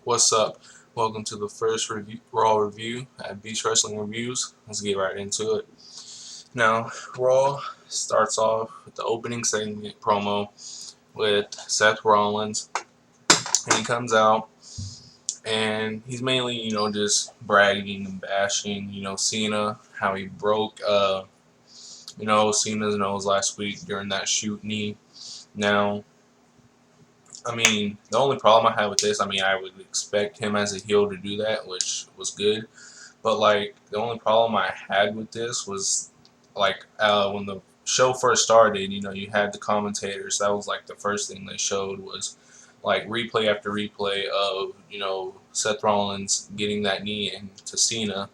What's up? Welcome to the first Raw review at Beach Wrestling Reviews. Let's get right into it. Now, Raw starts off with the opening segment promo with Seth Rollins, and he comes out and he's mainly, just bragging and bashing, Cena, how he broke, Cena's nose last week during that shoot knee. Now, the only problem I have with this, I would expect him as a heel to do that, which was good. But like the only problem I had with this was like when the show first started, you had the commentators. That was like the first thing they showed was like replay after replay of Seth Rollins getting that knee into Cena,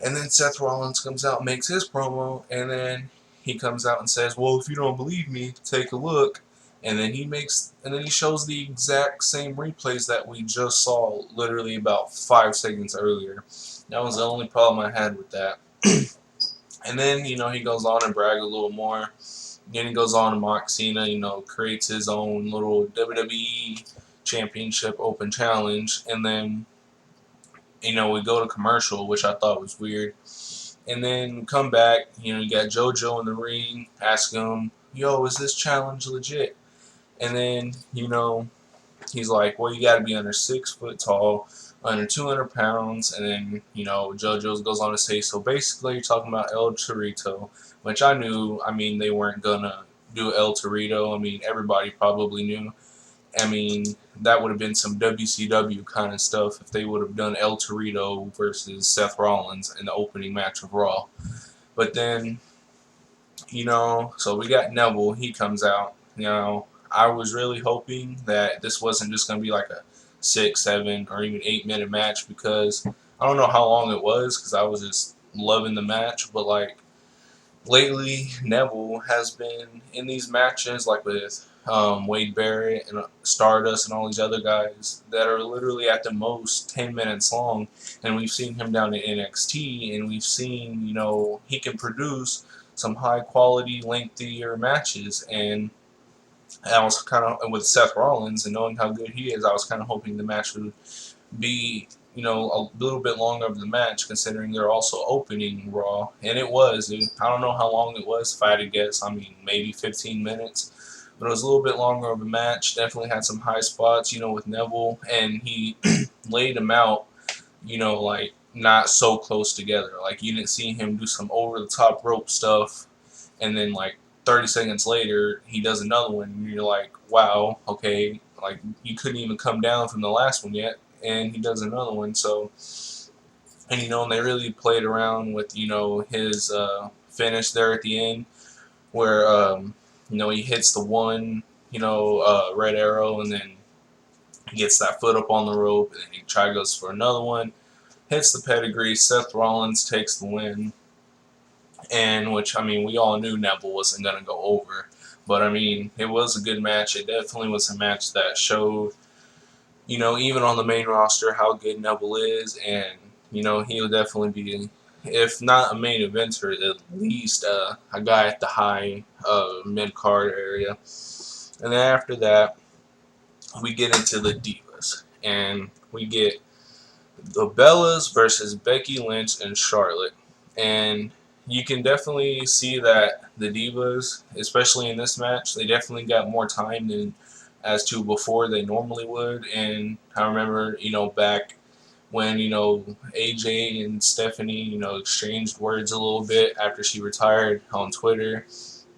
and then Seth Rollins comes out and makes his promo, and then he comes out and says, "Well, if you don't believe me, take a look." And then he shows the exact same replays that we just saw literally about 5 seconds earlier. That was the only problem I had with that. And then, he goes on and brag a little more. Then he goes on to mock Cena, creates his own little WWE Championship Open Challenge. And then, we go to commercial, which I thought was weird. And then come back, you got JoJo in the ring, ask him, "Yo, is this challenge legit?" And then, he's like, "Well, you got to be under 6 foot tall, under 200 pounds." And then, JoJo goes on to say, "So basically, you're talking about El Torito," which I knew, they weren't going to do El Torito. Everybody probably knew. That would have been some WCW kind of stuff if they would have done El Torito versus Seth Rollins in the opening match of Raw. But then, so we got Neville. He comes out. I was really hoping that this wasn't just going to be like a 6, 7, or even 8 minute match because I don't know how long it was because I was just loving the match. But like lately, Neville has been in these matches like with Wade Barrett and Stardust and all these other guys that are literally at the most 10 minutes long. And we've seen him down in NXT, and we've seen, he can produce some high quality, lengthier matches. And I was kind of, with Seth Rollins and knowing how good he is, I was kind of hoping the match would be, a little bit longer of the match, considering they're also opening Raw. And it was. I don't know how long it was, if I had to guess. Maybe 15 minutes. But it was a little bit longer of a match. Definitely had some high spots, with Neville. And he laid him out, like not so close together. Like you didn't see him do some over the top rope stuff and then like 30 seconds later he does another one and you're like, wow, okay, like you couldn't even come down from the last one yet and he does another one. So, and and they really played around with his finish there at the end where he hits the one red arrow and then he gets that foot up on the rope and then he goes for another one, hits the pedigree. Seth Rollins takes the win, and which we all knew Neville wasn't going to go over. But it was a good match. It definitely was a match that showed, even on the main roster, how good Neville is, and he'll definitely be, if not a main eventer, at least a guy at the high mid card area. And then after that, we get into the Divas, and we get the Bellas versus Becky Lynch and Charlotte. And you can definitely see that the Divas, especially in this match, they definitely got more time than as to before they normally would. And I remember, back when, AJ and Stephanie, exchanged words a little bit after she retired on Twitter,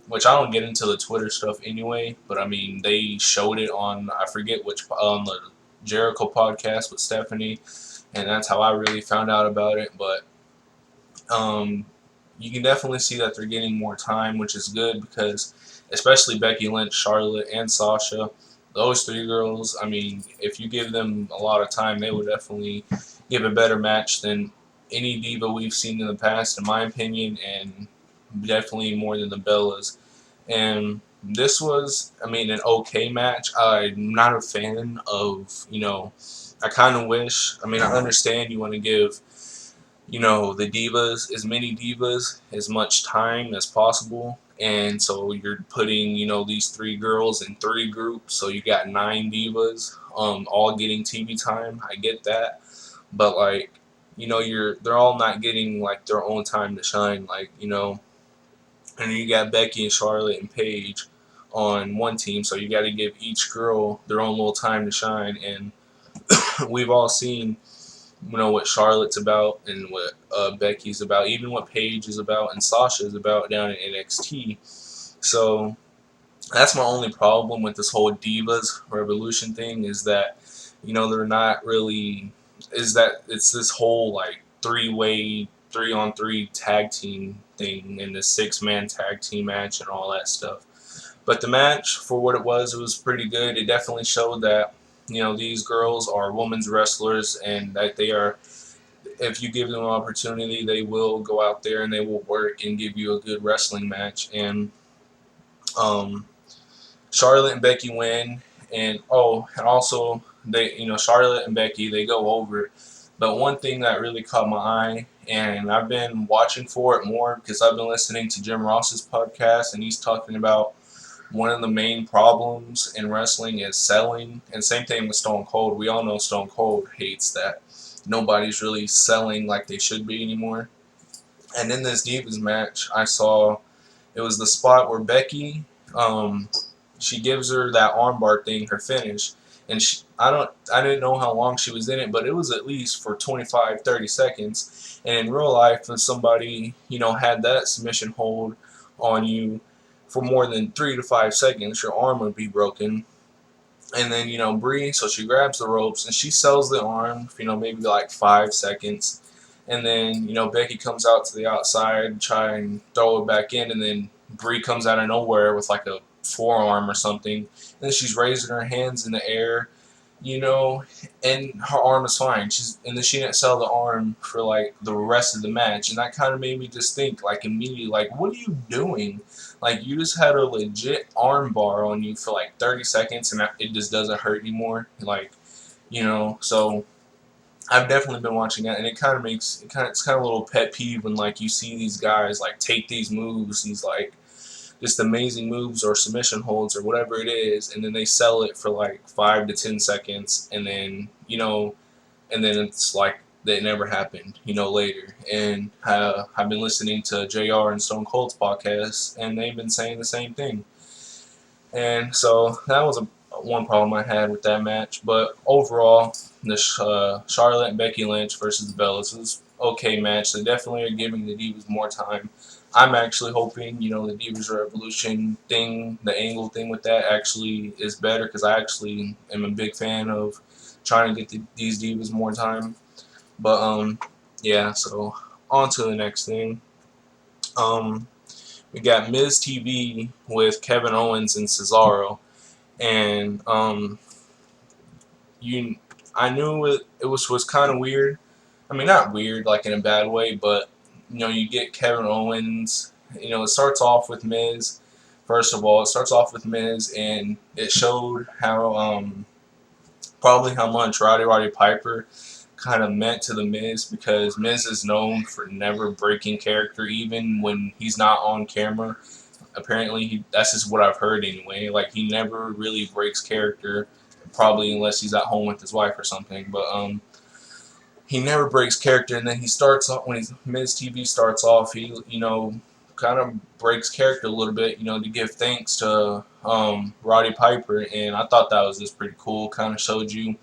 which I don't get into the Twitter stuff anyway, but they showed it on, I forget which, on the Jericho podcast with Stephanie, and that's how I really found out about it. But you can definitely see that they're getting more time, which is good because especially Becky Lynch, Charlotte, and Sasha, those three girls, if you give them a lot of time, they would definitely give a better match than any diva we've seen in the past, in my opinion, and definitely more than the Bellas. And this was, an okay match. I'm not a fan of, I kind of wish, I understand you want to give, the divas, as many divas, as much time as possible. and so you're putting these three girls in three groups, so you got nine divas, all getting TV time. I get that, but like they're all not getting like their own time to shine, like and you got Becky and Charlotte and Paige on one team, so you got to give each girl their own little time to shine. And we've all seen what Charlotte's about and what Becky's about, even what Paige is about and Sasha is about down in NXT. So that's my only problem with this whole Divas Revolution thing, is that they're not really, is that it's this whole like three-way 3-on-3 tag team thing and the 6-man tag team match and all that stuff. But the match, for what it was pretty good. It definitely showed that these girls are women's wrestlers, and that they are, if you give them an opportunity, they will go out there and they will work and give you a good wrestling match. And um, Charlotte and Becky win, and and also they, Charlotte and Becky, they go over. But one thing that really caught my eye, and I've been watching for it more because I've been listening to Jim Ross's podcast, and he's talking about one of the main problems in wrestling is selling. And same thing with Stone Cold. We all know Stone Cold hates that nobody's really selling like they should be anymore. And in this Divas match, I saw it was the spot where Becky, um, she gives her that armbar thing, her finish, and I didn't know how long she was in it, but it was at least for 25, 30 seconds. And in real life, if somebody had that submission hold on you for more than 3 to 5 seconds, your arm would be broken. And then Bree, so she grabs the ropes and she sells the arm, maybe like 5 seconds. And then Becky comes out to the outside and try and throw it back in, and then Bree comes out of nowhere with like a forearm or something, and then she's raising her hands in the air, you know, and her arm is fine. And then she didn't sell the arm for like the rest of the match, and that kind of made me just think like immediately, like, what are you doing? Like, you just had a legit arm bar on you for like 30 seconds, and it just doesn't hurt anymore. Like, so I've definitely been watching that, and it's kind of a little pet peeve when like you see these guys like take these moves, these like just amazing moves or submission holds or whatever it is, and then they sell it for like 5 to 10 seconds, and then it's like that never happened, later. And I've been listening to JR and Stone Cold's podcast, and they've been saying the same thing. And so that was one problem I had with that match. But overall, this Charlotte and Becky Lynch versus the Bellas was okay match. They definitely are giving the Divas more time. I'm actually hoping, the Divas Revolution thing, the angle thing with that actually is better, because I actually am a big fan of trying to get these Divas more time. But, yeah, so on to the next thing. We got Miz TV with Kevin Owens and Cesaro. And, you, I knew it was kind of weird. I mean, not weird, like in a bad way, but, you get Kevin Owens. It starts off with Miz. First of all, it starts off with Miz, and it showed probably how much Roddy Piper kind of meant to the Miz, because Miz is known for never breaking character, even when he's not on camera. Apparently, that's just what I've heard anyway. Like, he never really breaks character, probably unless he's at home with his wife or something. But he never breaks character, and then he starts off when Miz TV starts off. He kind of breaks character a little bit, to give thanks to Roddy Piper, and I thought that was just pretty cool. Kind of showed you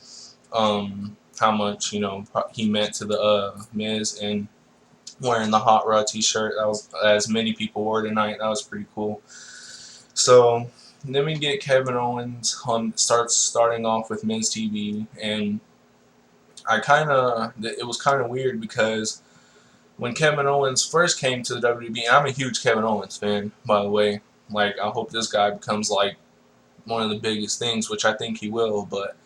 how much he meant to the Miz, and wearing the Hot Rod T-shirt, that was, as many people wore tonight. That was pretty cool. So then we get Kevin Owens starting off with Miz TV, and it was kind of weird, because when Kevin Owens first came to the WWE, I'm a huge Kevin Owens fan, by the way. Like, I hope this guy becomes like one of the biggest things, which I think he will. But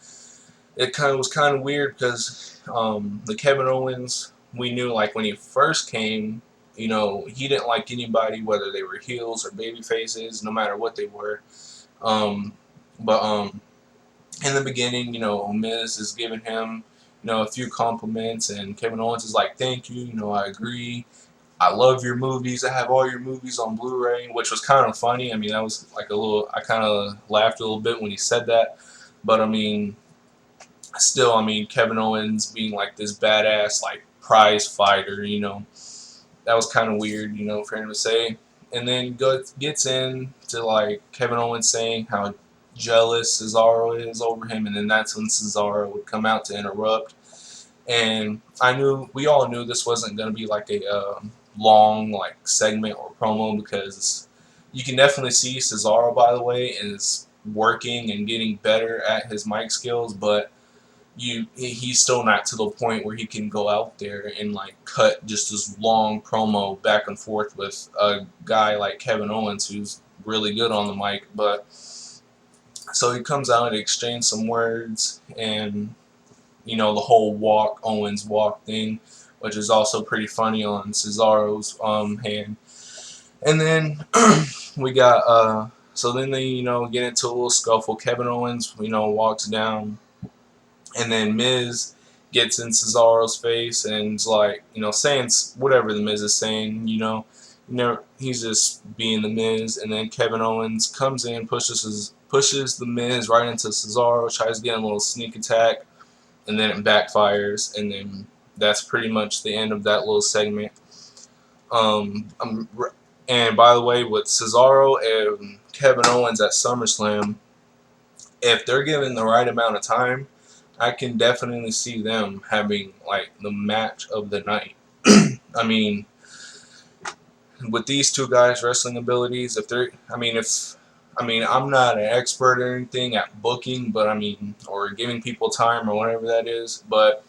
it was kind of weird, because the Kevin Owens we knew, like, when he first came, he didn't like anybody, whether they were heels or baby faces, no matter what they were. But in the beginning, Miz is giving him, a few compliments, and Kevin Owens is like, thank you, I agree. I love your movies. I have all your movies on Blu-ray, which was kind of funny. I mean, that was like a little. I kind of laughed a little bit when he said that, but I mean, still, I mean, Kevin Owens being like this badass like prize fighter, that was kind of weird, for him to say. And then gets into like Kevin Owens saying how jealous Cesaro is over him, and then that's when Cesaro would come out to interrupt. And we all knew this wasn't going to be like a long like segment or promo, because you can definitely see Cesaro, by the way, is working and getting better at his mic skills, but he's still not to the point where he can go out there and like cut just this long promo back and forth with a guy like Kevin Owens, who's really good on the mic. But so he comes out and exchanges some words, and the whole Owens walk thing, which is also pretty funny on Cesaro's hand. And then we got so then they get into a little scuffle. Kevin Owens walks down, and then Miz gets in Cesaro's face and is like, saying whatever the Miz is saying, he's just being the Miz. And then Kevin Owens comes in, pushes the Miz right into Cesaro, tries to get a little sneak attack, and then it backfires, and then that's pretty much the end of that little segment. And by the way, with Cesaro and Kevin Owens at SummerSlam, if they're given the right amount of time, I can definitely see them having like the match of the night. I mean, with these two guys' wrestling abilities, I'm not an expert or anything at booking, but or giving people time or whatever that is, but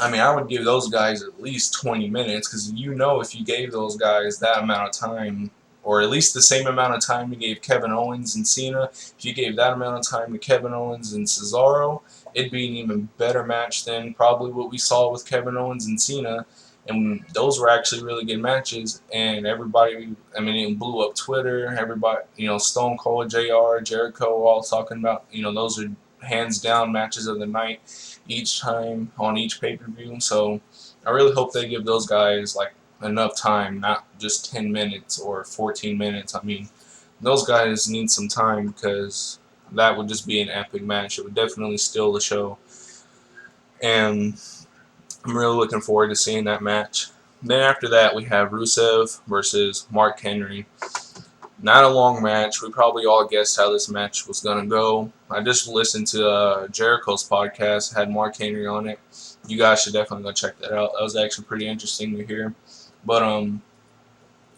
I would give those guys at least 20 minutes, because if you gave those guys that amount of time, or at least the same amount of time you gave Kevin Owens and Cena, if you gave that amount of time to Kevin Owens and Cesaro, it'd be an even better match than probably what we saw with Kevin Owens and Cena. And those were actually really good matches, and everybody, it blew up Twitter. Everybody, Stone Cold, JR, Jericho, all talking about, those are hands down matches of the night each time on each pay-per-view. So I really hope they give those guys like enough time, not just 10 minutes or 14 minutes. Those guys need some time, because that would just be an epic match. It would definitely steal the show, and I'm really looking forward to seeing that match. Then after that, we have Rusev versus Mark Henry. Not a long match. We probably all guessed how this match was going to go. I just listened to Jericho's podcast, had Mark Henry on it. You guys should definitely go check that out. That was actually pretty interesting to hear. But,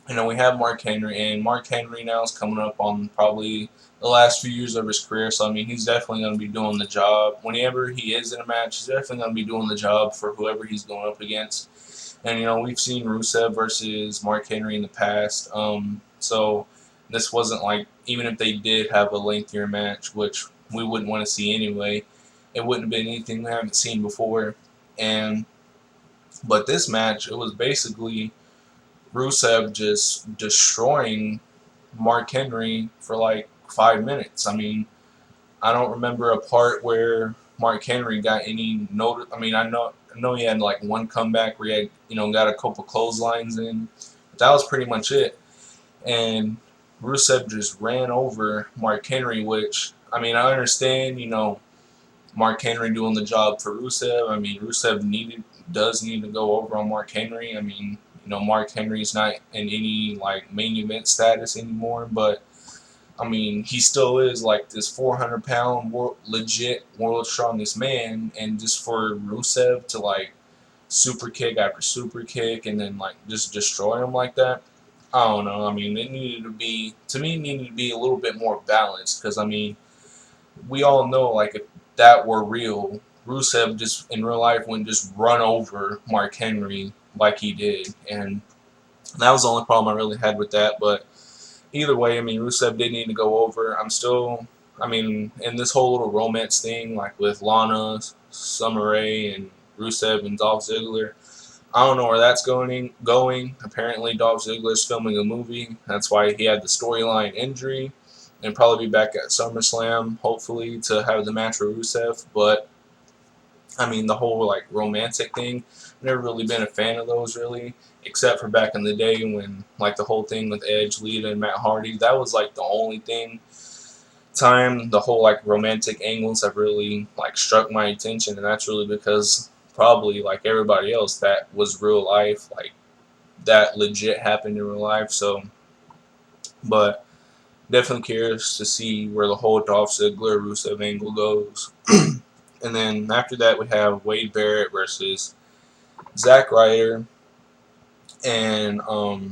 we have Mark Henry, and Mark Henry now is coming up on probably the last few years of his career. So, he's definitely going to be doing the job. Whenever he is in a match, he's definitely going to be doing the job for whoever he's going up against. And, we've seen Rusev versus Mark Henry in the past. So this wasn't like, even if they did have a lengthier match, which we wouldn't want to see anyway, it wouldn't have been anything we haven't seen before. But this match, it was basically Rusev just destroying Mark Henry for like 5 minutes. I don't remember a part where Mark Henry got any notice. I know he had like one comeback where he had, got a couple clotheslines in. But that was pretty much it. And Rusev just ran over Mark Henry, which, I understand, Mark Henry doing the job for Rusev. Rusev does need to go over on Mark Henry. Mark Henry's not in any like main event status anymore, but he still is like this 400-pound legit world's strongest man, and just for Rusev to like super kick after super kick and then like just destroy him like that, I don't know. It needed to be, to me, it needed to be a little bit more balanced, because we all know, like, if that were real, Rusev just in real life wouldn't just run over Mark Henry like he did, and that was the only problem I really had with that. But either way, Rusev did need to go over. In this whole little romance thing, like with Lana, Summer Rae, and Rusev and Dolph Ziggler, I don't know where that's going. Apparently, Dolph Ziggler's filming a movie. That's why he had the storyline injury, and probably be back at SummerSlam, hopefully, to have the match with Rusev. But I mean, the whole like romantic thing, I've never really been a fan of those really, except for back in the day when like the whole thing with Edge, Lita, and Matt Hardy. That was like the only thing time the whole like romantic angles have really like struck my attention, and that's really because probably like everybody else that was real life, like that legit happened in real life. So, but definitely curious to see where the whole Dolph Ziggler Rusev angle goes. And then after that, we have Wade Barrett versus Zack Ryder. And oh,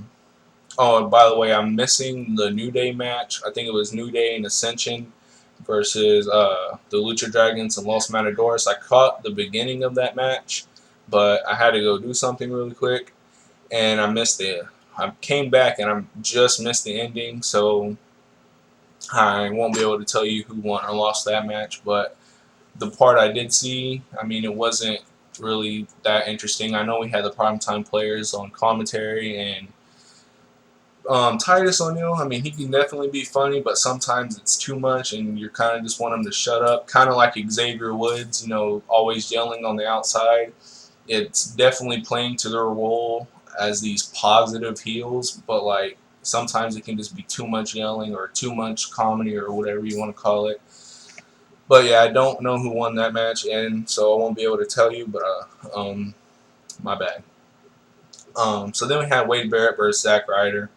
and by the way, I'm missing the New Day match. I think it was New Day and Ascension versus the Lucha Dragons and Los Matadores. I caught the beginning of that match, but I had to go do something really quick, and I missed it. I came back and I just missed the ending, so I won't be able to tell you who won or lost that match. But the part I did see, I mean, it wasn't really that interesting. I know we had the primetime players on commentary, and Titus O'Neil, I mean, he can definitely be funny, but sometimes it's too much, and you kind of just want him to shut up. Kind of like Xavier Woods, you know, always yelling on the outside. It's definitely playing to their role as these positive heels, but like sometimes it can just be too much yelling or too much comedy or whatever you want to call it. But yeah, I don't know who won that match, and so I won't be able to tell you. But my bad. So then we had Wade Barrett versus Zack Ryder.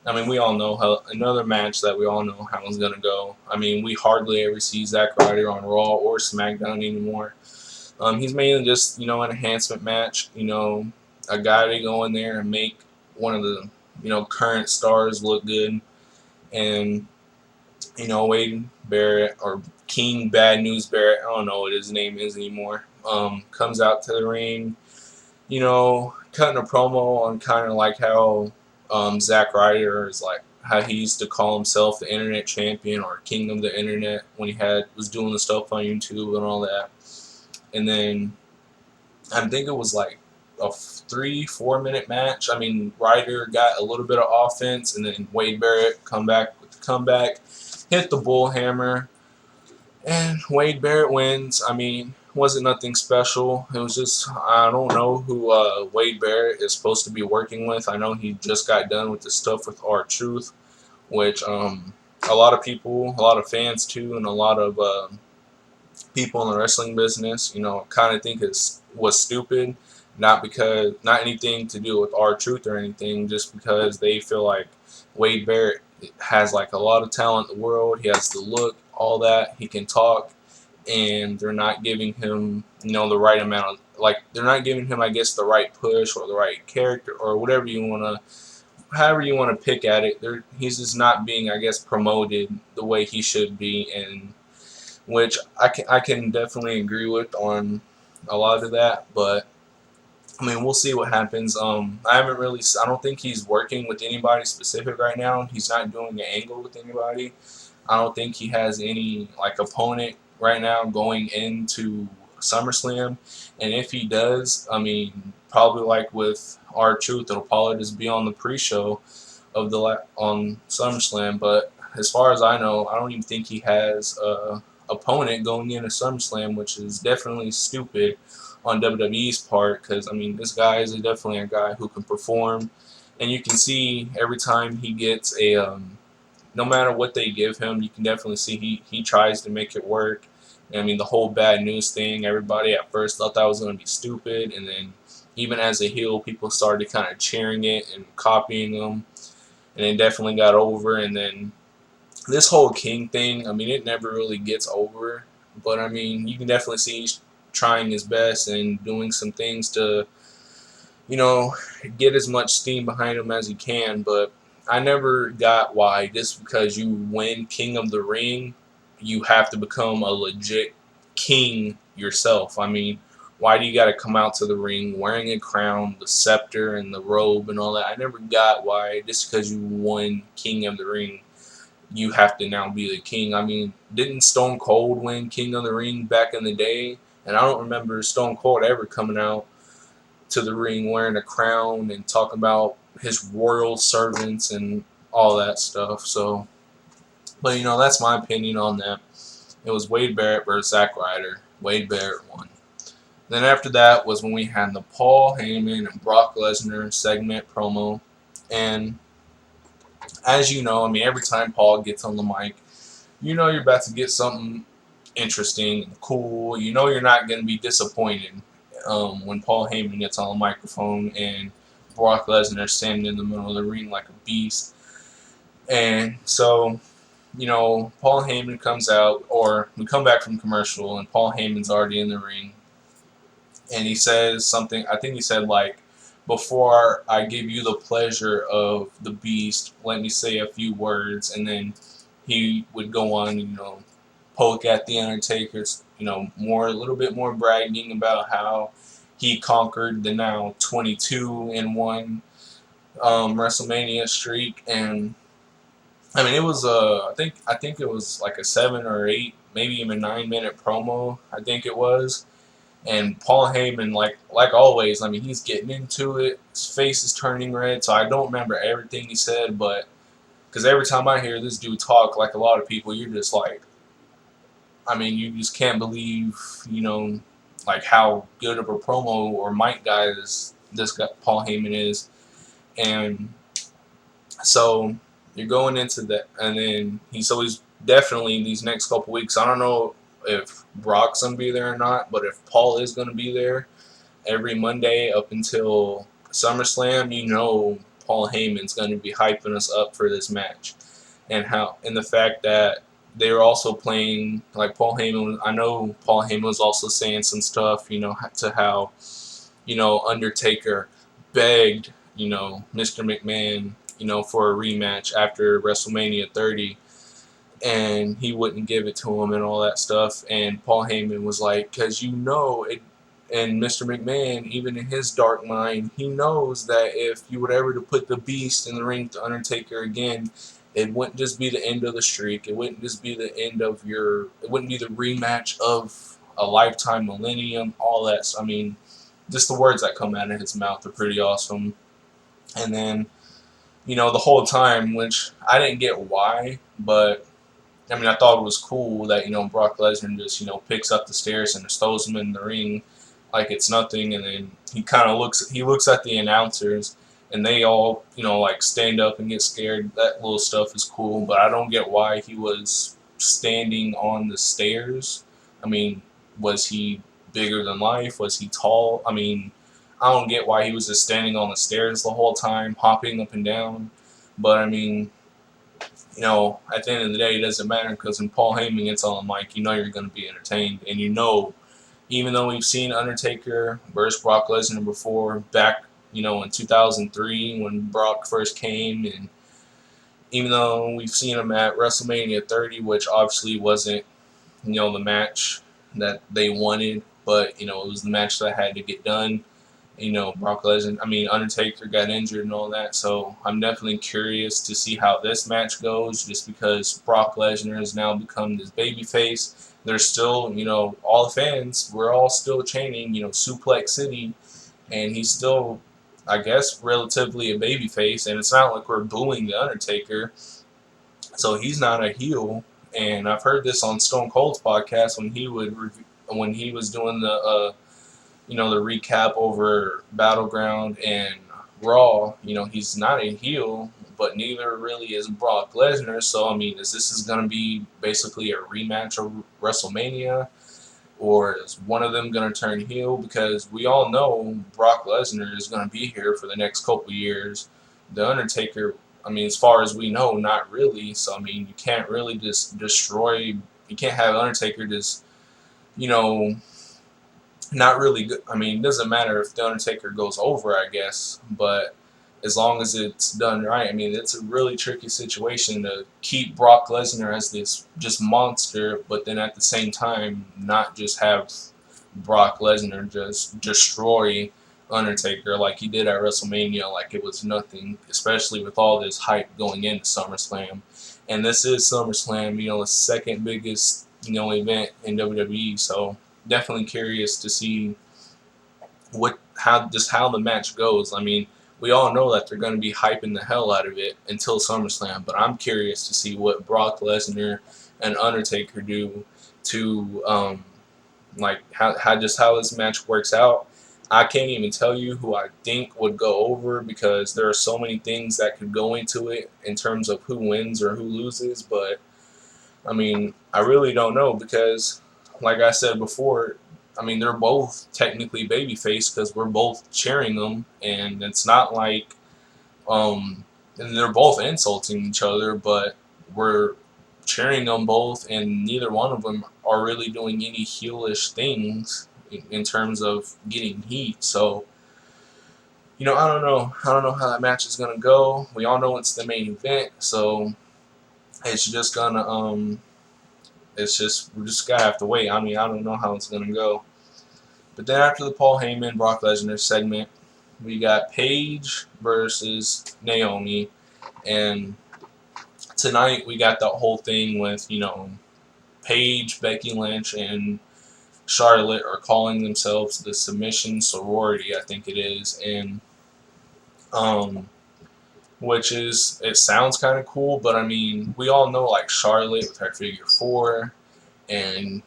I mean, we all know how another match that we all know how it's gonna go. I mean, we hardly ever see Zack Ryder on Raw or SmackDown anymore. He's mainly just an enhancement match. A guy to go in there and make one of the current stars look good. And Wade Barrett or King Bad News Barrett, I don't know what his name is anymore. Comes out to the ring, cutting a promo on kind of like how Zack Ryder is like how he used to call himself the internet champion or king of the internet when he was doing the stuff on YouTube and all that. And then I think it was like a 3-4 minute match. I mean, Ryder got a little bit of offense, and then Wade Barrett come back with the comeback, hit the bull hammer, and Wade Barrett wins. I mean, wasn't nothing special. It was just, I don't know who Wade Barrett is supposed to be working with. I know he just got done with the stuff with R-Truth, which a lot of people, a lot of fans too, and a lot of people in the wrestling business, kind of think was stupid. Not anything to do with R-Truth or anything, just because they feel like Wade Barrett has like a lot of talent in the world. He has the look, all that. He can talk, and they're not giving him, the right amount of, like, they're not giving him, I guess, the right push or the right character or whatever however you want to pick at it. He's just not being, I guess, promoted the way he should be, and which I can definitely agree with on a lot of that. But I mean, we'll see what happens. I don't think he's working with anybody specific right now. He's not doing an angle with anybody. I don't think he has any like opponent right now going into SummerSlam. And if he does, I mean, probably like with R-Truth, it'll probably just be on the pre-show of on SummerSlam. But as far as I know, I don't even think he has a opponent going into SummerSlam, which is definitely stupid on WWE's part, because I mean, this guy is definitely a guy who can perform, and you can see every time he gets no matter what they give him, you can definitely see he tries to make it work. I mean, the whole bad news thing, everybody at first thought that was going to be stupid, and then even as a heel, people started kind of cheering it and copying him, and it definitely got over. And then this whole King thing, I mean, it never really gets over, but I mean, you can definitely see he's trying his best and doing some things to, get as much steam behind him as he can. But I never got why just because you win King of the Ring, you have to become a legit king yourself. I mean, why do you got to come out to the ring wearing a crown, the scepter, and the robe and all that? I never got why just because you won King of the Ring, you have to now be the king. I mean, didn't Stone Cold win King of the Ring back in the day? And I don't remember Stone Cold ever coming out to the ring wearing a crown and talking about his royal servants and all that stuff. So, but that's my opinion on that. It was Wade Barrett versus Zack Ryder. Wade Barrett won. Then after that was when we had the Paul Heyman and Brock Lesnar segment promo. And as you know, I mean, every time Paul gets on the mic, you know you're about to get something interesting and cool. You know you're not going to be disappointed when Paul Heyman gets on the microphone and Brock Lesnar standing in the middle of the ring like a beast. And so, Paul Heyman comes out, or we come back from commercial, and Paul Heyman's already in the ring. And he says something, I think he said, like, before I give you the pleasure of the beast, let me say a few words. And then he would go on, poke at the Undertaker's, a little bit more bragging about how he conquered the now 22-1 WrestleMania streak. And I mean, it was I think it was like a 7 or 8, maybe even 9 minute promo. I think it was. And Paul Heyman, like always, I mean, he's getting into it. His face is turning red, so I don't remember everything he said, but because every time I hear this dude talk, like a lot of people, you're just like, I mean, you just can't believe, like how good of a promo or mic guy this guy Paul Heyman is. And so you're going into that, and then he's definitely these next couple weeks. I don't know if Brock's gonna be there or not, but if Paul is gonna be there every Monday up until SummerSlam, Paul Heyman's gonna be hyping us up for this match, and the fact that they were also playing like Paul Heyman. I know Paul Heyman was also saying some stuff, to how Undertaker begged Mr. McMahon for a rematch after WrestleMania 30, and he wouldn't give it to him and all that stuff. And Paul Heyman was like, because it, and Mr. McMahon, even in his dark mind, he knows that if you were ever to put the Beast in the ring with the Undertaker again, it wouldn't just be the end of the streak. It wouldn't just be the end of it wouldn't be the rematch of a lifetime, millennium, all that. I mean, just the words that come out of his mouth are pretty awesome. And then, the whole time, which I didn't get why, but I mean, I thought it was cool that, Brock Lesnar just, picks up the stairs and just throws him in the ring like it's nothing. And then he looks at the announcers, and they all, like stand up and get scared. That little stuff is cool, but I don't get why he was standing on the stairs. I mean, was he bigger than life? Was he tall? I mean, I don't get why he was just standing on the stairs the whole time, hopping up and down. But I mean, at the end of the day, it doesn't matter, because when Paul Heyman gets on the mic, you're going to be entertained. And even though we've seen Undertaker versus Brock Lesnar before, back, in 2003 when Brock first came, and even though we've seen him at WrestleMania 30, which obviously wasn't, the match that they wanted, but, it was the match that had to get done. Brock Lesnar, Undertaker got injured and all that, so I'm definitely curious to see how this match goes, just because Brock Lesnar has now become this babyface. There's still, all the fans, we're all still chanting, Suplex City, and he's still, I guess, relatively a babyface, and it's not like we're booing the Undertaker, so he's not a heel. And I've heard this on Stone Cold's podcast when he was doing the the recap over Battleground and Raw. He's not a heel, but neither really is Brock Lesnar. So, I mean, this is going to be basically a rematch of WrestleMania, or is one of them going to turn heel? Because we all know Brock Lesnar is going to be here for the next couple years. The Undertaker, I mean, as far as we know, not really. So, I mean, you can't really just you can't have Undertaker just, not really good. I mean, it doesn't matter if the Undertaker goes over, I guess, but as long as it's done right. I mean, it's a really tricky situation to keep Brock Lesnar as this just monster, but then at the same time not just have Brock Lesnar just destroy Undertaker like he did at WrestleMania, like it was nothing, especially with all this hype going into SummerSlam. And this is SummerSlam, the second biggest, event in WWE, so definitely curious to see how the match goes. I mean, we all know that they're going to be hyping the hell out of it until SummerSlam, but I'm curious to see what Brock Lesnar and Undertaker do to like how this match works out. I can't even tell you who I think would go over because there are so many things that could go into it in terms of who wins or who loses. But I mean, I really don't know because, like I said before, I mean they're both technically babyface because we're both cheering them, and it's not like and they're both insulting each other, but we're cheering them both, and neither one of them are really doing any heelish things in terms of getting heat. So, I don't know. I don't know how that match is gonna go. We all know it's the main event, so it's just gonna it's just we're just gonna have to wait. I mean, I don't know how it's gonna go. But then after the Paul Heyman Brock Lesnar segment, we got Paige versus Naomi, and tonight we got that whole thing with Paige, Becky Lynch, and Charlotte are calling themselves the Submission Sorority, I think it is, and um, which is it sounds kind of cool, but I mean we all know like Charlotte with her figure four, and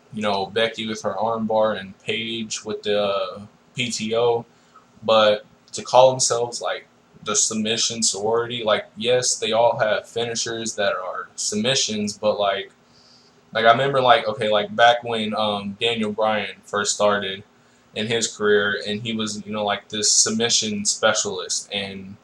Becky with her armbar, and Paige with the PTO, but to call themselves like the Submission Sorority, like yes, they all have finishers that are submissions, but like I remember, like okay, like back when Daniel Bryan first started in his career, and he was like this submission specialist, and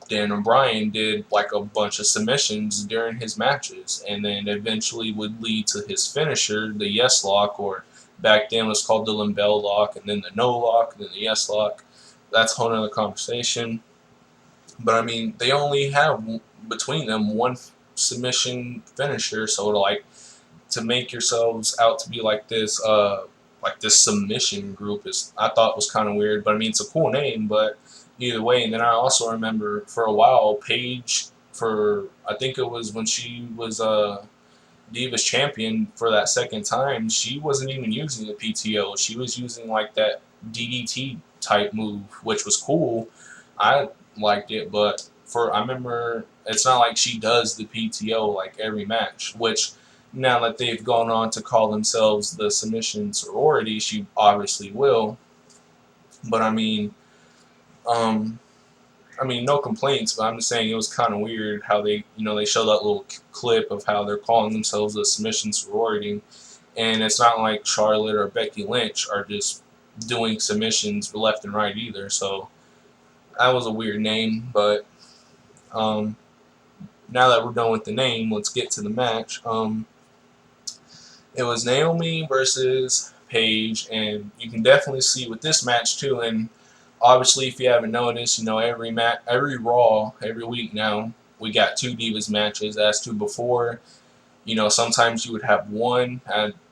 Daniel Bryan did like a bunch of submissions during his matches, and then eventually would lead to his finisher, the Yes Lock, or back then it was called the Lambell Lock, and then the No Lock, and then the Yes Lock. That's a whole other conversation. But I mean, they only have between them one submission finisher, so to make yourselves out to be like this submission group is I thought was kind of weird, but I mean it's a cool name, but either way. And then I also remember for a while Paige, for I think it was when she was Divas champion for that second time, she wasn't even using the PTO. She was using like that DDT type move, which was cool. I liked it, but I remember it's not like she does the PTO like every match, which now that they've gone on to call themselves the Submission Sorority, she obviously will. But um, no complaints, but I'm just saying it was kind of weird how they show that little clip of how they're calling themselves the Submission Sorority, and it's not like Charlotte or Becky Lynch are just doing submissions left and right either. So that was a weird name, but um, now that we're done with the name, let's get to the match. It was Naomi versus Paige, and you can definitely see with this match too. And obviously, if you haven't noticed, every Raw, every week now, we got two Divas matches. As to before, sometimes you would have one.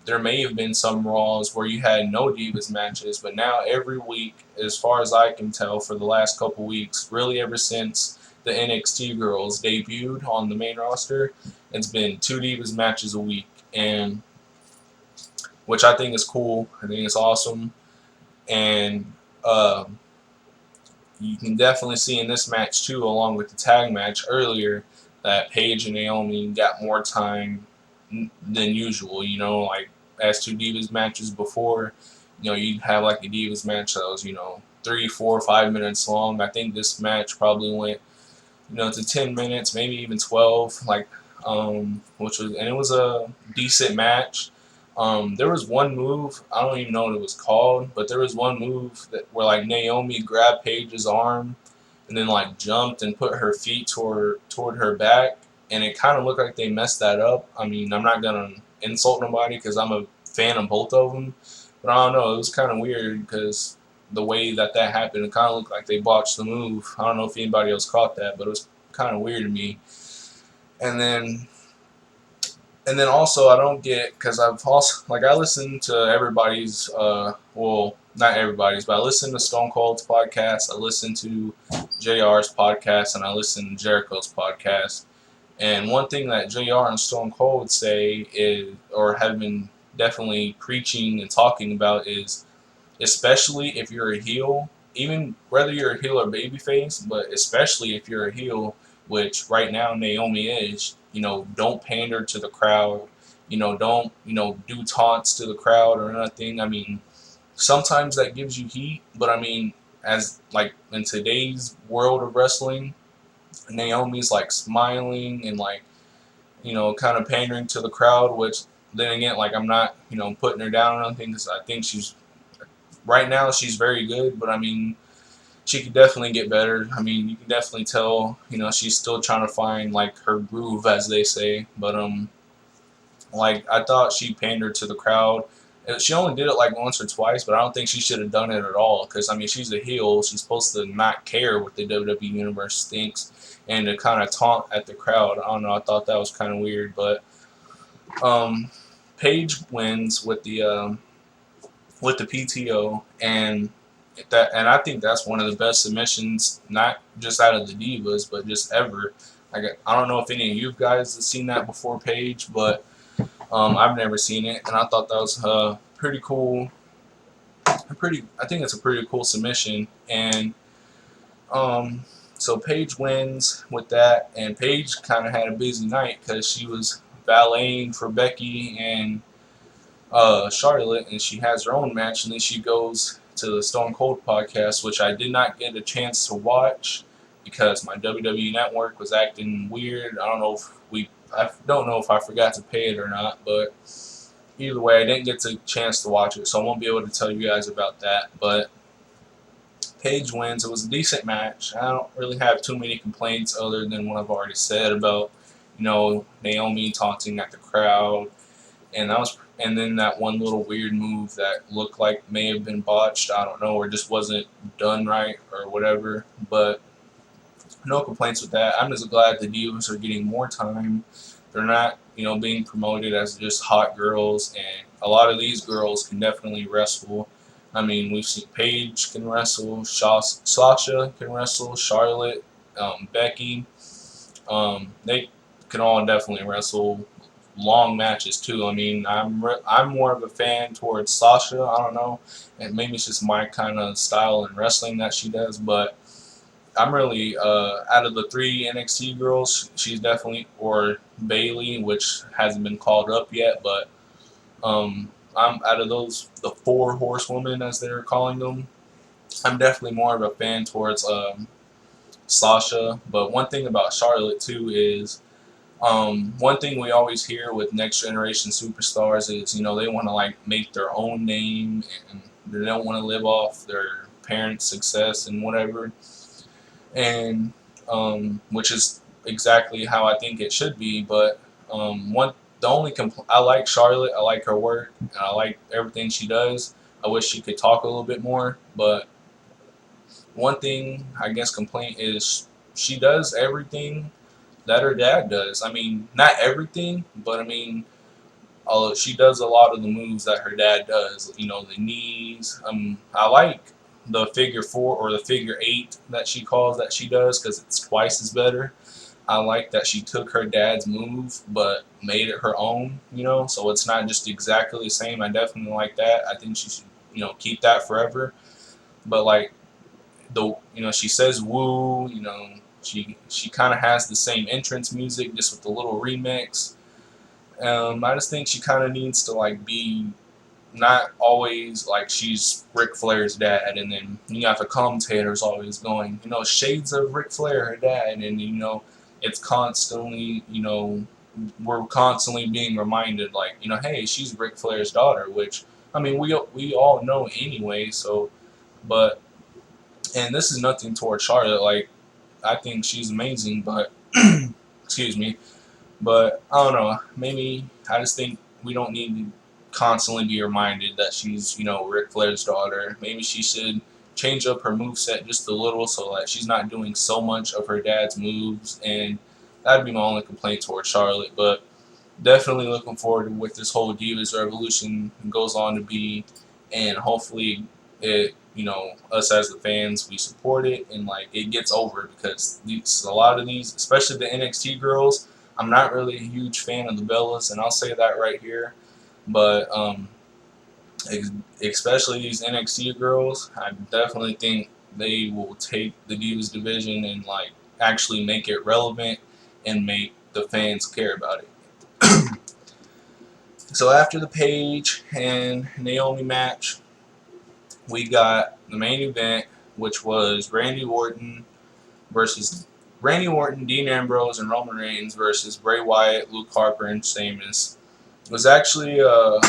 There may have been some Raws where you had no Divas matches, but now every week, as far as I can tell, for the last couple weeks, really ever since the NXT girls debuted on the main roster, it's been two Divas matches a week, and which I think is cool. I think it's awesome, and you can definitely see in this match too, along with the tag match earlier, that Paige and Naomi got more time than usual. Like as two Divas matches before, you'd have like a Divas match that was 3, 4, 5 minutes long. I think this match probably went to 10 minutes, maybe even 12. And it was a decent match. There was one move, I don't even know what it was called, but there was one move where like Naomi grabbed Paige's arm and then like jumped and put her feet toward her back, and it kind of looked like they messed that up. I mean, I'm not gonna insult nobody because I'm a fan of both of them, but I don't know, it was kind of weird because the way that happened, it kind of looked like they botched the move. I don't know if anybody else caught that, but it was kind of weird to me. And then also I don't get, because I've also like I listen to everybody's well, not everybody's, but I listen to Stone Cold's podcast, I listen to JR's podcast, and I listen to Jericho's podcast. And one thing that JR and Stone Cold say is, or have been definitely preaching and talking about, is especially if you're a heel, even whether you're a heel or babyface, but especially if you're a heel, which right now Naomi is, don't pander to the crowd. don't do taunts to the crowd or nothing. I mean, sometimes that gives you heat, but I mean, as like in today's world of wrestling, Naomi's like smiling and like kind of pandering to the crowd, which then again, like I'm not putting her down or anything because I think she's right now she's very good, but I mean she could definitely get better. I mean you can definitely tell she's still trying to find like her groove as they say, but like I thought she pandered to the crowd. She only did it like once or twice, but I don't think she should have done it at all. Because I mean, she's a heel. She's supposed to not care what the WWE universe thinks, and to kind of taunt at the crowd. I don't know. I thought that was kind of weird, but um, Paige wins with the PTO, and I think that's one of the best submissions, not just out of the divas, but just ever. I don't know if any of you guys have seen that before, Paige, but I've never seen it, and I thought that was pretty cool. I think it's a pretty cool submission, and um, so Paige wins with that, and Paige kind of had a busy night because she was valeting for Becky and Charlotte, and she has her own match, and then she goes to the Stone Cold podcast, which I did not get a chance to watch because my WWE Network was acting weird. I don't know if I forgot to pay it or not, but either way, I didn't get the chance to watch it, so I won't be able to tell you guys about that. But Paige wins. It was a decent match. I don't really have too many complaints other than what I've already said about, Naomi taunting at the crowd, and then that one little weird move that looked like may have been botched. I don't know, or just wasn't done right or whatever. But no complaints with that. I'm just glad the Divas are getting more time. They're not, being promoted as just hot girls, and a lot of these girls can definitely wrestle. I mean, we've seen Paige can wrestle, Sasha can wrestle, Charlotte, Becky. They can all definitely wrestle long matches too. I mean, I'm more of a fan towards Sasha. I don't know, and maybe it's just my kind of style in wrestling that she does, but I'm really out of the three NXT girls, she's definitely or Bailey, which hasn't been called up yet, but I'm out of the four horsewomen as they're calling them. I'm definitely more of a fan towards Sasha. But one thing about Charlotte too is one thing we always hear with next generation superstars is they want to like make their own name and they don't want to live off their parents' success and whatever, and which is exactly how I think it should be. But one the only I like Charlotte. I like her work. And I like everything she does. I wish she could talk a little bit more. But one thing I guess complaint is she does everything that her dad does. I mean, not everything, but I mean, she does a lot of the moves that her dad does. The knees. I like the figure four or the figure eight that she calls that she does because it's twice as better. I like that she took her dad's move but made it her own. So it's not just exactly the same. I definitely like that. I think she should keep that forever. But like she says woo. She kind of has the same entrance music just with the little remix. I just think she kind of needs to like be not always like she's Ric Flair's dad, and then you got the commentators always going, shades of Ric Flair, her dad, and it's constantly, we're constantly being reminded, like, hey, she's Ric Flair's daughter, which I mean we all know anyway. So, but and this is nothing towards Charlotte, like I think she's amazing, but excuse me. But I don't know. Maybe I just think we don't need to constantly be reminded that she's, Ric Flair's daughter. Maybe she should change up her moveset just a little so that she's not doing so much of her dad's moves. And that'd be my only complaint towards Charlotte. But definitely looking forward to what this whole Divas Revolution goes on to be. And hopefully it, us as the fans, we support it and like it gets over because a lot of these, especially the NXT girls, I'm not really a huge fan of the Bellas, and I'll say that right here. But especially these NXT girls, I definitely think they will take the Divas division and like actually make it relevant and make the fans care about it. So after the Paige and Naomi match, we got the main event, which was Randy Orton, Dean Ambrose, and Roman Reigns versus Bray Wyatt, Luke Harper, and Sheamus. It was actually a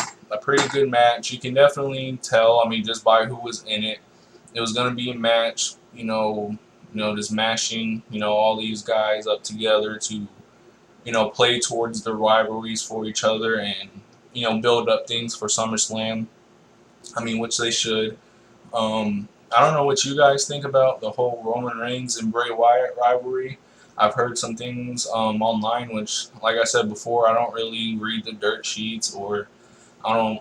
pretty good match. You can definitely tell, I mean, just by who was in it. It was going to be a match, just mashing, all these guys up together to, play towards the rivalries for each other and, build up things for SummerSlam. I mean, which they should. I don't know what you guys think about the whole Roman Reigns and Bray Wyatt rivalry. I've heard some things online, which, like I said before, I don't really read the dirt sheets, or I don't,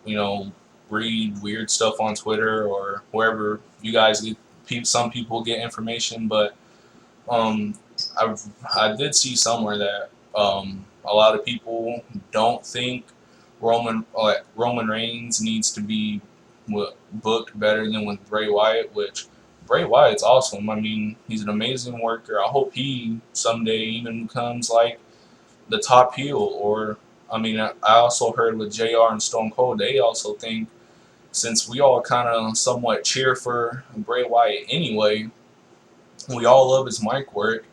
you know, read weird stuff on Twitter or wherever you guys get. Some people get information, but um, I did see somewhere that a lot of people don't think Roman Reigns needs to be booked better than with Bray Wyatt, which Bray Wyatt's awesome. I mean, he's an amazing worker. I hope he someday even becomes like the top heel. Or, I mean, I also heard with JR and Stone Cold, they also think, since we all kind of somewhat cheer for Bray Wyatt anyway, we all love his mic work.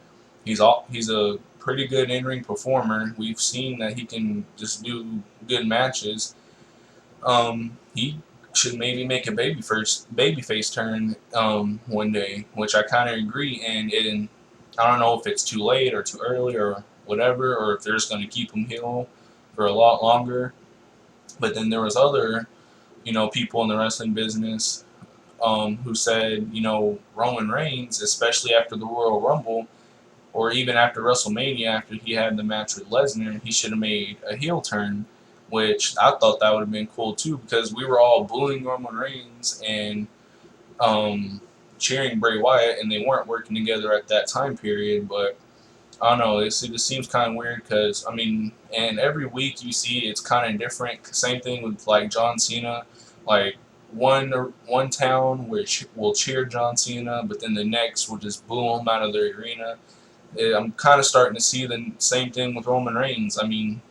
He's a pretty good in-ring performer. We've seen that he can just do good matches. He should maybe make a babyface turn one day, which I kind of agree. And I don't know if it's too late or too early or whatever, or if they're just going to keep him heel for a lot longer. But then there was other, people in the wrestling business who said, Roman Reigns, especially after the Royal Rumble, or even after WrestleMania, after he had the match with Lesnar, he should have made a heel turn, which I thought that would have been cool too, because we were all booing Roman Reigns and cheering Bray Wyatt, and they weren't working together at that time period. But I don't know, it just seems kind of weird because, I mean, and every week you see it's kind of different. Same thing with like John Cena, like one town which will cheer John Cena, but then the next will just boo him out of their arena. I'm kind of starting to see the same thing with Roman Reigns. I mean,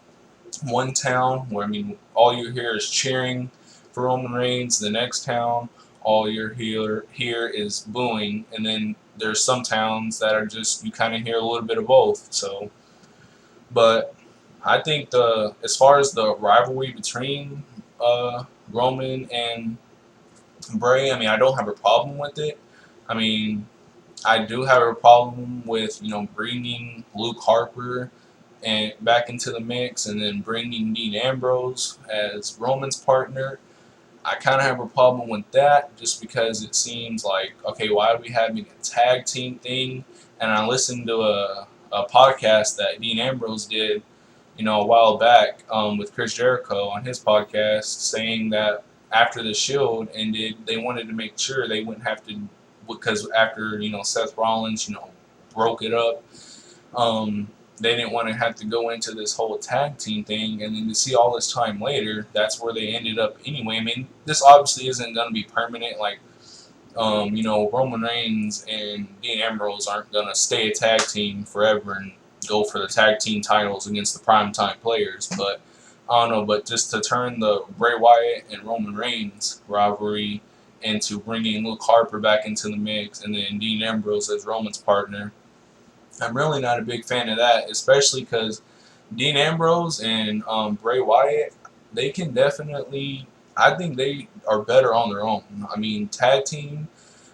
one town where, I mean, all you hear is cheering for Roman Reigns. The next town, all you hear is booing, and then there's some towns that are just, you kind of hear a little bit of both. So, but I think as far as the rivalry between Roman and Bray, I mean, I don't have a problem with it. I mean, I do have a problem with, bringing Luke Harper and back into the mix, and then bringing Dean Ambrose as Roman's partner. I kind of have a problem with that, just because it seems like, okay, why are we having a tag team thing? And I listened to a podcast that Dean Ambrose did, a while back with Chris Jericho on his podcast, saying that after the Shield ended, they wanted to make sure they wouldn't have to, because after, Seth Rollins, broke it up, they didn't want to have to go into this whole tag team thing, and then to see all this time later, that's where they ended up anyway. I mean, this obviously isn't going to be permanent. Like, Roman Reigns and Dean Ambrose aren't going to stay a tag team forever and go for the tag team titles against the primetime players. But I don't know. But just to turn the Bray Wyatt and Roman Reigns rivalry into bringing Luke Harper back into the mix, and then Dean Ambrose as Roman's partner, I'm really not a big fan of that, especially because Dean Ambrose and Bray Wyatt, they can definitely, I think they are better on their own. I mean, tag team,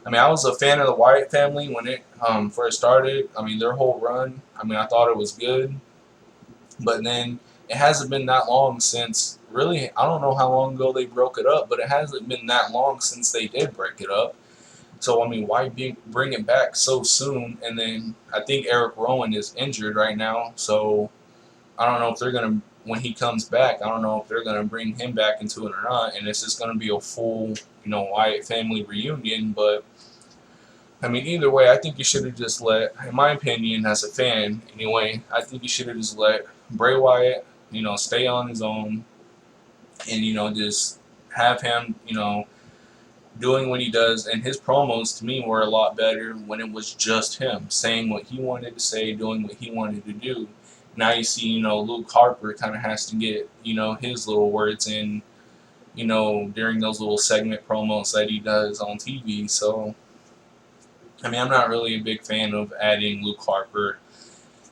I mean, I was a fan of the Wyatt family when it first started. I mean, their whole run, I mean, I thought it was good. But then it hasn't been that long since, really, I don't know how long ago they broke it up, but it hasn't been that long since they did break it up. So, I mean, why bring it back so soon? And then I think Eric Rowan is injured right now. So, I don't know if they're going to, when he comes back, I don't know if they're going to bring him back into it or not. And it's just going to be a full, Wyatt family reunion. But, I mean, either way, I think you should have just let, in my opinion, as a fan anyway, I think you should have just let Bray Wyatt, stay on his own and, just have him, doing what he does. And his promos to me were a lot better when it was just him saying what he wanted to say, doing what he wanted to do. now you see, Luke Harper kind of has to get, his little words in, during those little segment promos that he does on TV. So, I mean, I'm not really a big fan of adding Luke Harper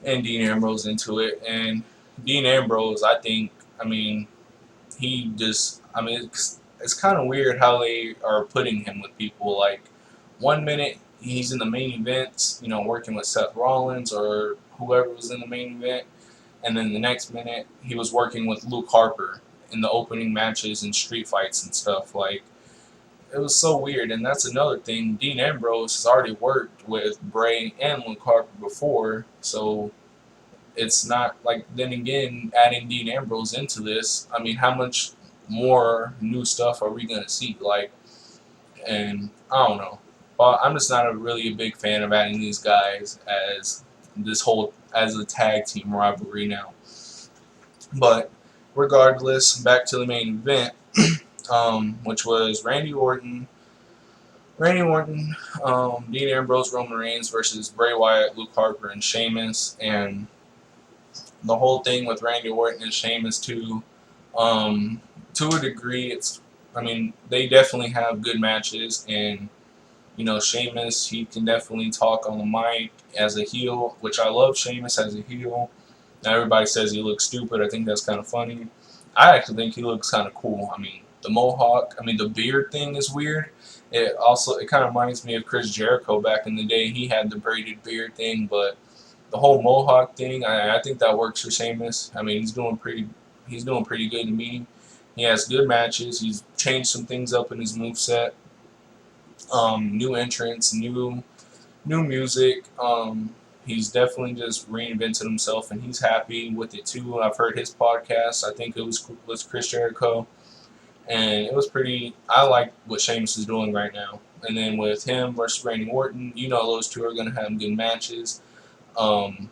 and Dean Ambrose into it. And Dean Ambrose, I mean, it's kind of weird how they are putting him with people. Like, one minute he's in the main event, working with Seth Rollins or whoever was in the main event, and then the next minute he was working with Luke Harper in the opening matches and street fights and stuff. Like, it was so weird. And that's another thing. Dean Ambrose has already worked with Bray and Luke Harper before, so it's not like, then again, adding Dean Ambrose into this, I mean, how much more new stuff are we going to see? Like, and I don't know. But I'm just not really a big fan of adding these guys as a tag team rivalry now. But regardless, back to the main event, which was Dean Ambrose, Roman Reigns versus Bray Wyatt, Luke Harper, and Sheamus. And the whole thing with Randy Orton and Sheamus too, to a degree, they definitely have good matches, and Sheamus, he can definitely talk on the mic as a heel, which I love Sheamus as a heel. Now everybody says he looks stupid. I think that's kind of funny. I actually think he looks kind of cool. I mean, the mohawk, the beard thing is weird. It kind of reminds me of Chris Jericho back in the day. He had the braided beard thing, but the whole mohawk thing, I think that works for Sheamus. I mean, he's doing pretty good to me. He has good matches. He's changed some things up in his moveset. New entrants, new music. He's definitely just reinvented himself, and he's happy with it too. I've heard his podcast. I think it was Chris Jericho, and it was pretty. I like what Sheamus is doing right now. And then with him versus Randy Orton, those two are going to have good matches. Um,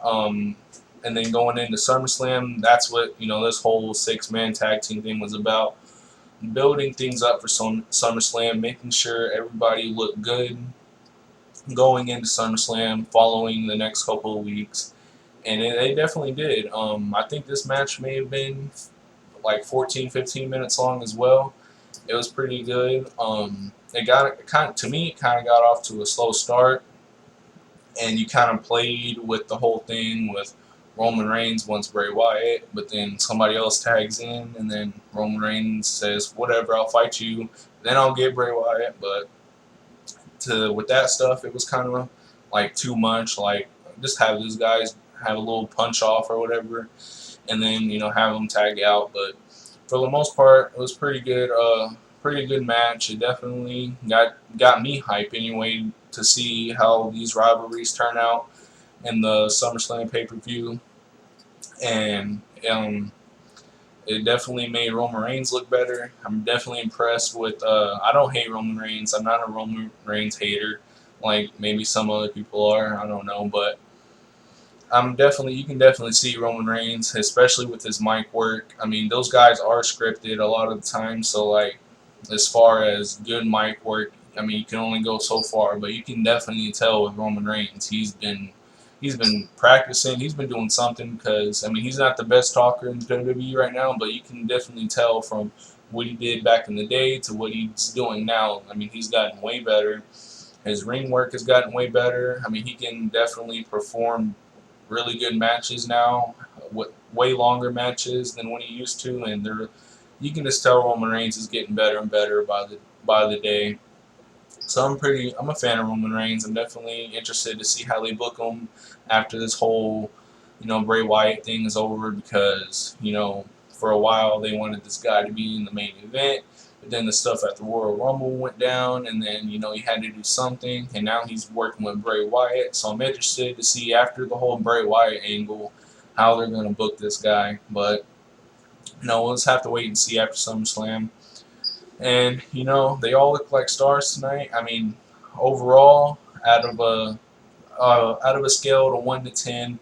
um, and then going into SummerSlam, that's what this whole 6-man tag team thing was about. Building things up for SummerSlam, making sure everybody looked good going into SummerSlam, following the next couple of weeks, and they definitely did. I think this match may have been like 14, 15 minutes long as well. It was pretty good. It kind of got off to a slow start, and you kind of played with the whole thing with Roman Reigns wants Bray Wyatt, but then somebody else tags in, and then Roman Reigns says, "Whatever, I'll fight you. Then I'll get Bray Wyatt." But with that stuff, it was kind of like too much. Like, just have these guys have a little punch off or whatever, and then have them tag out. But for the most part, it was pretty good. Pretty good match. It definitely got me hype anyway to see how these rivalries turn out in the SummerSlam pay-per-view, and it definitely made Roman Reigns look better. I'm definitely impressed with. I don't hate Roman Reigns. I'm not a Roman Reigns hater, like maybe some other people are. I don't know, but you can definitely see Roman Reigns, especially with his mic work. I mean, those guys are scripted a lot of the time, so like, as far as good mic work, I mean, you can only go so far, but you can definitely tell with Roman Reigns, he's been practicing, he's been doing something, because I mean, he's not the best talker in WWE right now, but you can definitely tell from what he did back in the day to what he's doing now. I mean, he's gotten way better. His ring work has gotten way better. I mean, he can definitely perform really good matches now, way longer matches than when he used to, and you can just tell Roman Reigns is getting better and better by the day. So I'm a fan of Roman Reigns. I'm definitely interested to see how they book him after this whole, Bray Wyatt thing is over, because, for a while they wanted this guy to be in the main event, but then the stuff at the Royal Rumble went down, and then, he had to do something, and now he's working with Bray Wyatt. So I'm interested to see after the whole Bray Wyatt angle how they're going to book this guy. But, we'll just have to wait and see after SummerSlam. And, they all look like stars tonight. I mean, overall, out of a scale of 1 to 10,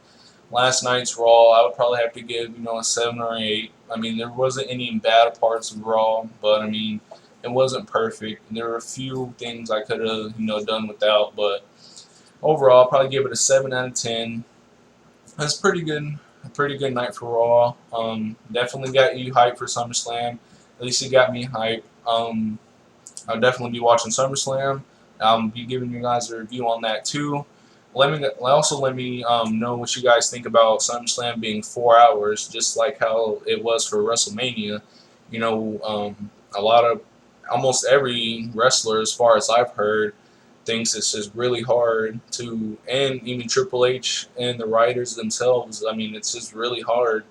last night's Raw, I would probably have to give, a 7 or 8. I mean, there wasn't any bad parts of Raw, but, I mean, it wasn't perfect. There were a few things I could have, done without, but overall, I'll probably give it a 7 out of 10. It's a pretty good night for Raw. Definitely got you hyped for SummerSlam. At least it got me hyped. I'll definitely be watching SummerSlam. I'll be giving you guys a review on that too. Let me know what you guys think about SummerSlam being 4 hours, just like how it was for WrestleMania. You know, a lot of almost every wrestler, as far as I've heard, thinks it's just really hard to, and even Triple H and the writers themselves. I mean, it's just really hard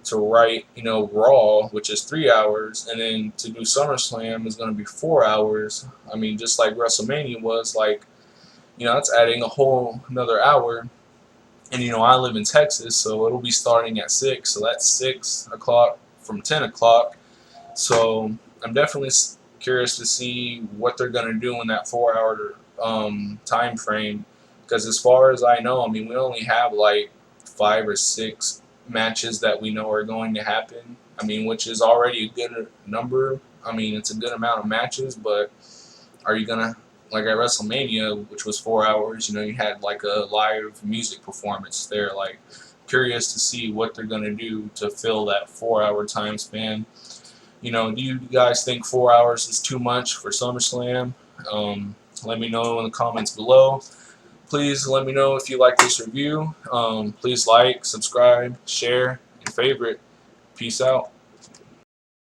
to write, Raw, which is 3 hours, and then to do SummerSlam is going to be 4 hours. I mean, just like WrestleMania was, like, that's adding a whole another hour. And I live in Texas, so it'll be starting at 6. So that's 6 o'clock from 10 o'clock. So I'm definitely curious to see what they're going to do in that 4 hour time frame. Because as far as I know, I mean, we only have like 5 or 6 matches that we know are going to happen. I mean, which is already a good number. I mean, it's a good amount of matches, but are you going to, like at WrestleMania, which was 4 hours, you had like a live music performance there. Like, curious to see what they're going to do to fill that 4 hour time span. Do you guys think 4 hours is too much for SummerSlam? Let me know in the comments below. Please let me know if you like this review. Please like, subscribe, share, and favorite. Peace out.